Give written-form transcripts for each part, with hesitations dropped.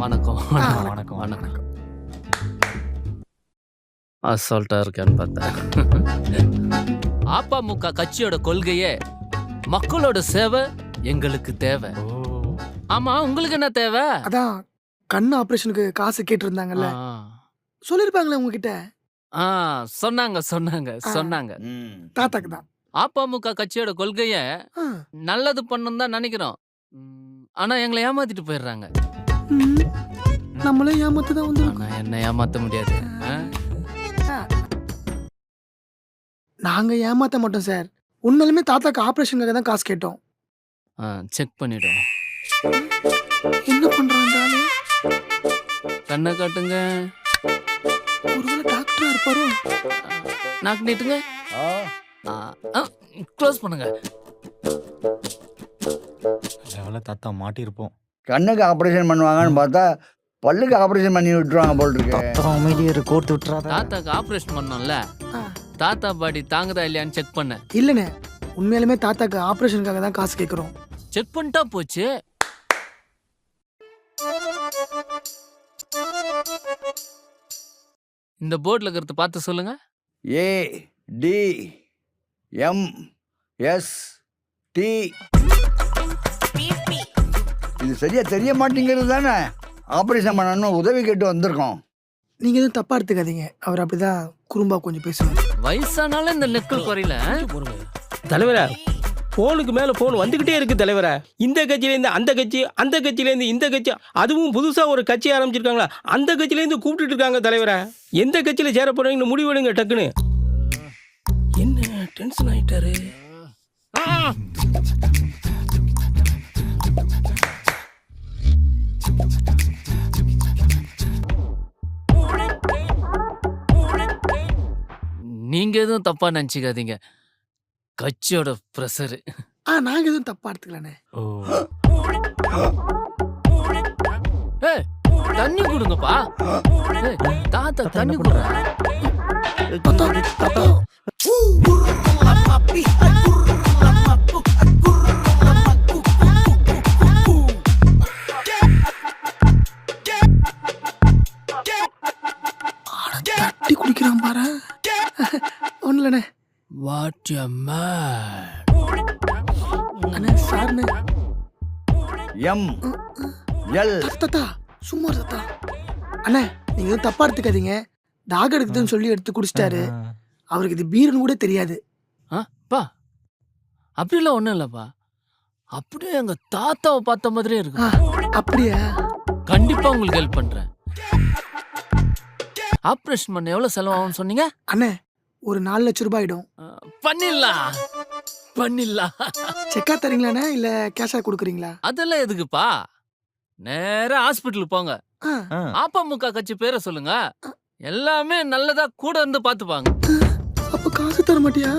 வணக்கம் வணக்கம் வணக்கம் வணக்கம். அசால்ட்டா இருக்கேன்னு பார்த்தேன். அமமுக கட்சியோட கொள்கையே மக்களோட சேவை எங்களுக்கு தேவை. ஆமா, உங்களுக்கு என்ன தேவை? அதான் கண் ஆபரேஷனுக்கு காசு கேட்டு இருந்தாங்கல்ல, ஆ, சொல்லிருப்பாங்களே உங்ககிட்ட. ஆ, சொன்னாங்க சொன்னாங்க ஆ. சொன்னாங்க. தாத்தாக்கு தான். அமமுக கட்சியோட கொள்கைய ஆ. நல்லது பண்ணணும் தான் நினைக்கிறோம். ஆனா எங்களை ஏமாத்திட்டு போயிடுறாங்க. ம். நம்மளும் ஏமாத்து தான் வந்து ஆனா என்ன ஏமாத்த முடியாது. ஆ? நாங்க ஏமாத்த மாட்டோம் சார். உண்மையிலுமே தாத்தாக்கு ஆபரேஷனுக்காக தான் காசு கேட்டோம். செக் பண்ணிடும். என்ன பண்றாங்க ஆளு? கண்ணை காட்டுங்க. ஒருவேளை டாக்டரா இருப்பாரோ? நாக்கு நீட்டுங்க. க்ளோஸ் பண்ணுங்க. எவ்வளோ தாத்தா மாட்டியிருப்போம். கண்ணுக்கு ஆப்ரேஷன் பண்ணுவாங்கன்னு பார்த்தா பல்லுக்கு ஆப்ரேஷன் பண்ணி விட்டுருவாங்க போல் இருக்கு. அமைதியை கோர்த்து விட்டுறாத. தாத்தாக்கு ஆபரேஷன் பண்ணோம்ல, ஆ. தாத்தா பாடி தாங்குதா இல்லையான்னு செக் பண்ண. இல்லண்ணே, உண்மையிலுமே தாத்தாக்கு ஆபரேஷனுக்காக தான் காசு கேட்குறோம். செக் பண்ணிட்டா போச்சு. இந்த போர்ட்ல இருக்கிறத பார்த்து சொல்லுங்க. ஏ டி எம் எஸ் டி. இது சரியா தெரிய மாட்டேங்கிறது தானே. ஆப்ரேஷன் பண்ணணும் உதவி கேட்டு வந்திருக்கோம். நீங்க எதுவும் தப்பா எடுத்துக்காதீங்க. அவர் அப்படிதான் குறும்பா கொஞ்சம் பேசுவார். வயசானாலும் இந்த நெக்கல் குறையில. தலைவரே, போனுக்கு மேல போன் வந்துகிட்டே இருக்கு தலைவரே. இந்த கட்சியிலேருந்து அந்த கட்சி, அந்த கட்சியிலேருந்து இந்த கட்சி, அதுவும் புதுசா ஒரு கட்சி ஆரம்பிச்சிருக்காங்களா, அந்த கட்சியிலேருந்து கூப்பிட்டு இருக்காங்க தலைவரே. எந்த கட்சியில சேர போறீங்கன்னு முடிவெடுங்க டக்குன்னு. என்ன டென்ஷன் ஆயிட்டாரு. நீங்க எதுவும் தப்பா நினைச்சுக்காதீங்க. கட்சியோட பிரஷர். நாங்க எதுவும் தப்பா எடுத்துக்கலண்ணே. ஏய், தண்ணி கொடுங்கப்பா. ஏய், தாத்தா தண்ணி குடுறா. தட்டி குடிக்கிறான் பாரு. ஒண்ணுலண்ணே. What you man? அண்ணே சார்ண்ணே. M L. தாத்தா சும்மா இரு தாத்தா. அண்ணே, நீங்க எதுவும் தப்பா எடுத்துக்காதீங்க. தாக எடுக்குதுன்னு சொல்லி எடுத்து குடிச்சிட்டாரு. அவருக்கு இது பீருன்னு கூட தெரியாது. பா, அப்படிலாம் ஒண்ணும் இல்லப்பா. அப்படியே எங்க தாத்தாவை பார்த்த மாதிரியே இருக்கு. அப்படியா? கண்டிப்பா உங்களுக்கு ஹெல்ப் பண்றேன். ஆபரேஷன் பண்ண எவ்வளவு செலவாகும்னு சொன்னீங்க? அண்ணே, ஒரு 4 லட்சம் ரூபாய் ஆயிடும். பண்ணிடலாம் பண்ணிடலாம். செக்கா தரீங்களாண்ணே இல்ல கேஷா கொடுக்குறீங்களா? அதெல்லாம் எதுக்குப்பா? நேரா ஹாஸ்பிட்டலுக்கு போங்க. அமமுக கட்சி பேரை சொல்லுங்க. எல்லாமே நல்லதா கூட இருந்து பாத்துப்பாங்க. அப்ப காசு தர மாட்டியா?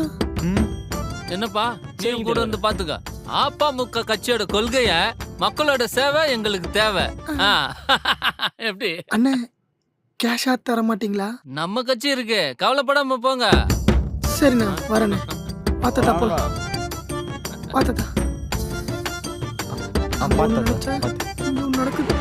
என்னப்பா, நீ கூட இருந்து பாத்துக்க. அமமுக கட்சியோட கொள்கைய மக்களோட சேவை எங்களுக்கு தேவை. எப்படி? அண்ணே, கேஷா தர மாட்டீங்களா? நம்ம கட்சி இருக்கு, கவலைப்படாம போங்க. சரிண்ணா, வரேண்ணே. பார்த்தா போலாம். பார்த்தா நடக்குது.